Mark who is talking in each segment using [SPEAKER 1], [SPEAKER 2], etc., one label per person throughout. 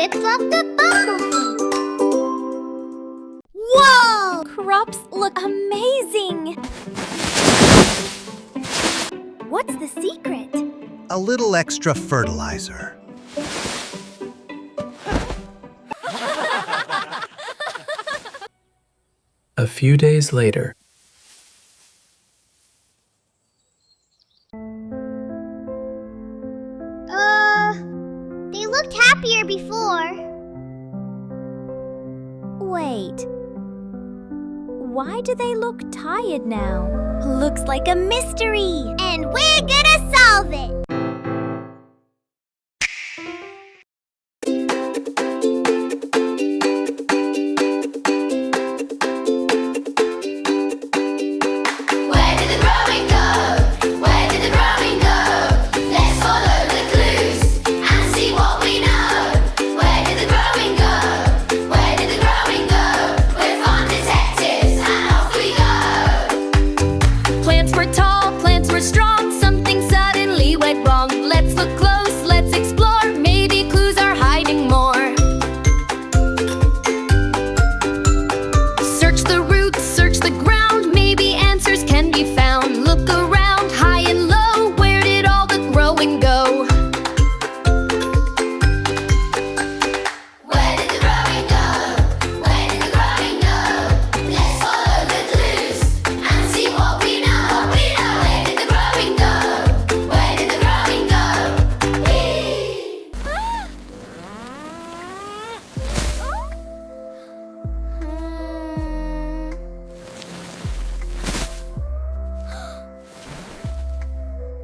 [SPEAKER 1] Biplob the Bumblebee. Whoa!
[SPEAKER 2] Crops look amazing! What's the secret?
[SPEAKER 3] A little extra fertilizer.
[SPEAKER 4] A few days later.
[SPEAKER 1] They looked happier before.
[SPEAKER 2] Wait. Why do they look tired now? Looks like a mystery!
[SPEAKER 1] And we're gonna solve it!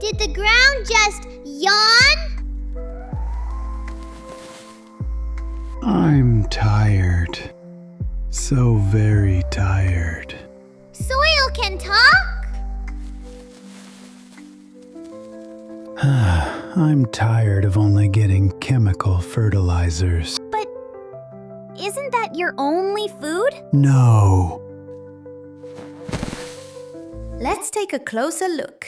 [SPEAKER 1] Did the ground just yawn?
[SPEAKER 5] I'm tired. So very tired.
[SPEAKER 1] Soil can talk?
[SPEAKER 5] I'm tired of only getting chemical fertilizers.
[SPEAKER 2] But isn't that your only food?
[SPEAKER 5] No.
[SPEAKER 2] Let's take a closer look.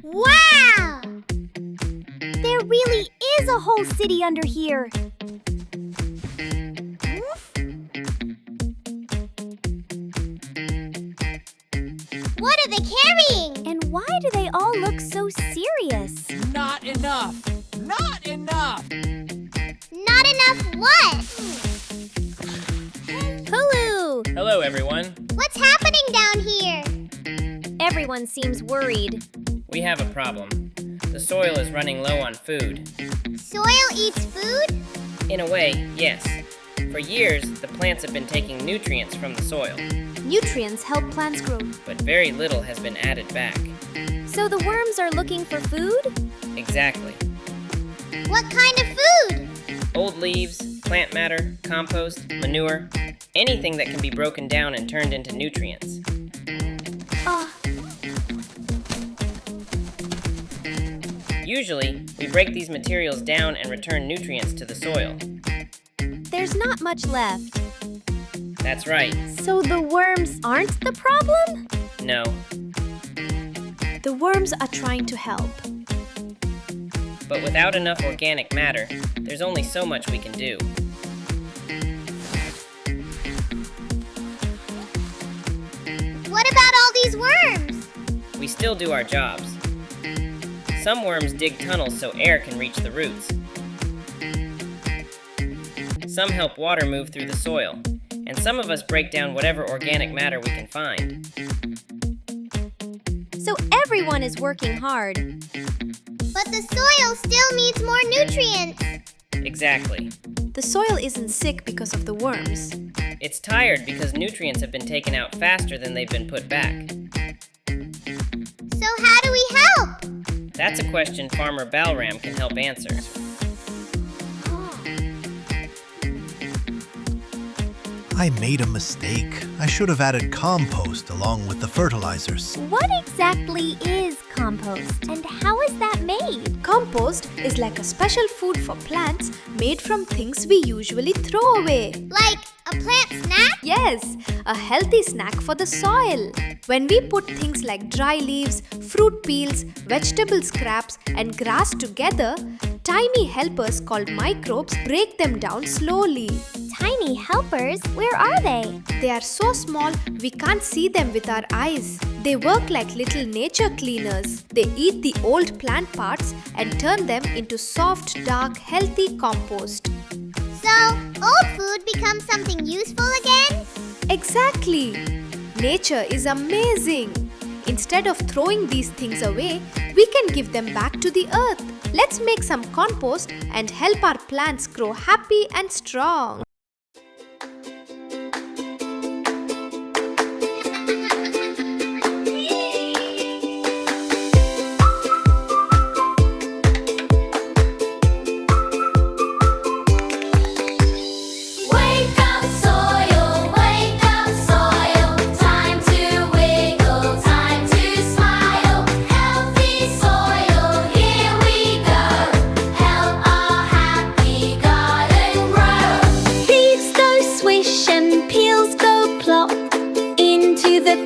[SPEAKER 1] Wow!
[SPEAKER 2] There really is a whole city under here.
[SPEAKER 1] What are they carrying?
[SPEAKER 2] And why do they all look so serious?
[SPEAKER 6] Not enough! Not enough!
[SPEAKER 1] Not enough what?
[SPEAKER 2] Hullu!
[SPEAKER 7] Hello, everyone.
[SPEAKER 1] What's happening down here?
[SPEAKER 2] Everyone seems worried.
[SPEAKER 7] We have a problem. The soil is running low on food.
[SPEAKER 1] Soil eats food?
[SPEAKER 7] In a way, yes. For years, the plants have been taking nutrients from the soil,
[SPEAKER 2] Nutrients help plants grow.
[SPEAKER 7] but very little has been added back.
[SPEAKER 2] So the worms are looking for food?
[SPEAKER 7] Exactly.
[SPEAKER 1] What kind of food?
[SPEAKER 7] Old leaves, plant matter, compost, manure, anything that can be broken down and turned into nutrients. Usually, we break these materials down and return nutrients to the soil.
[SPEAKER 2] There's not much left.
[SPEAKER 7] That's right.
[SPEAKER 2] So the worms aren't the problem?
[SPEAKER 7] No.
[SPEAKER 2] The worms are trying to help.
[SPEAKER 7] But without enough organic matter, there's only so much we can do.
[SPEAKER 1] What about all these worms?
[SPEAKER 7] We still do our jobs. Some worms dig tunnels so air can reach the roots. Some help water move through the soil, and some of us break down whatever organic matter we can find.
[SPEAKER 2] So everyone is working hard.
[SPEAKER 1] But the soil still needs more nutrients.
[SPEAKER 7] Exactly.
[SPEAKER 2] The soil isn't sick because of the worms.
[SPEAKER 7] It's tired because nutrients have been taken out faster than they've been put back.
[SPEAKER 1] So how do we help?
[SPEAKER 7] That's a question Farmer Balram can help answer.
[SPEAKER 3] I made a mistake. I should have added compost along with the fertilizers.
[SPEAKER 2] What exactly is compost, and how is that made?
[SPEAKER 8] Compost is like a special food for plants made from things we usually throw away.
[SPEAKER 1] Like A plant snack?
[SPEAKER 2] Yes, a healthy snack for the soil. When we put things like dry leaves, fruit peels, vegetable scraps, and grass together, tiny helpers called microbes break them down slowly.
[SPEAKER 1] Tiny helpers? Where are they?
[SPEAKER 2] They are so small we can't see them with our eyes. They work like little nature cleaners. They eat the old plant parts and turn them into soft, dark, healthy compost.
[SPEAKER 1] So, old food becomes something useful again?
[SPEAKER 2] Exactly! Nature is amazing. Instead of throwing these things away, we can give them back to the earth. Let's make some compost and help our plants grow happy and strong.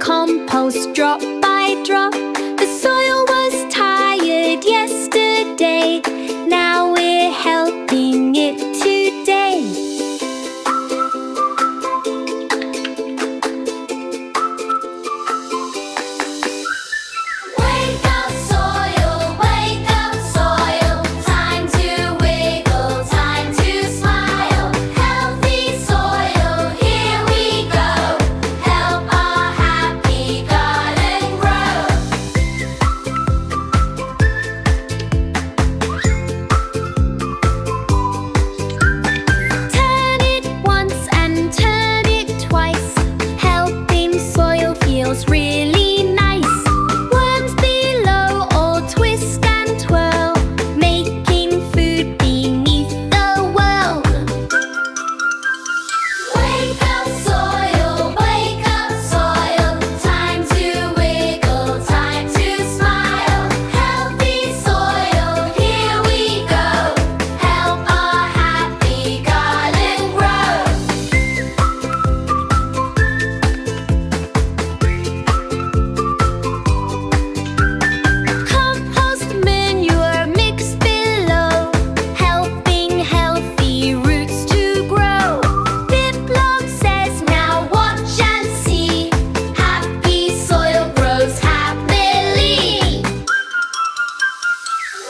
[SPEAKER 8] Compost drop by drop. The soil was tired yesterday. Now we're helping it today. Wake up soil, time to wiggle, time to smile. Healthy soil, here we go. Help our happy garden grow. Turn it once and turn it twice. Helping soil feels really nice. Worms below all twist and twirl, making food beneath the world. Wake up soil, time to wiggle, time to smile. Healthy soil, here we go. Help our happy garden grow. Compost manure mixed below, helping healthy roots to grow. Biplob says, now watch and see. Happy soil grows happily.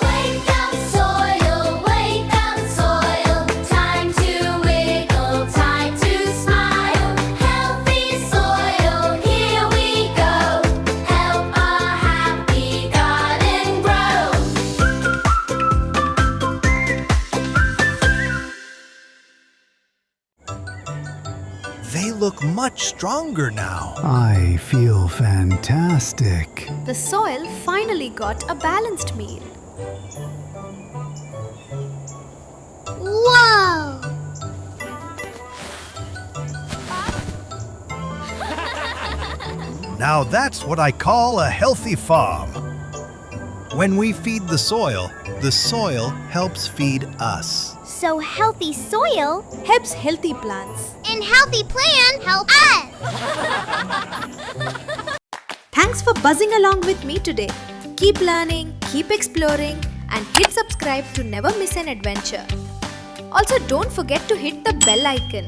[SPEAKER 8] Wake up soil, time to wiggle, time to smile. Healthy soil, here we go. Help our happy garden grow.
[SPEAKER 3] They look much stronger now.
[SPEAKER 5] I feel fantastic.
[SPEAKER 2] The soil finally got a balanced meal.
[SPEAKER 1] Whoa!
[SPEAKER 3] Now that's what I call a healthy farm. When we feed the soil helps feed us.
[SPEAKER 1] So healthy soil
[SPEAKER 2] Helps healthy plants.
[SPEAKER 1] and healthy plants help us.
[SPEAKER 2] Thanks for buzzing along with me today. Keep learning, keep exploring, and hit subscribe to never miss an adventure. Also, don't forget to hit the bell icon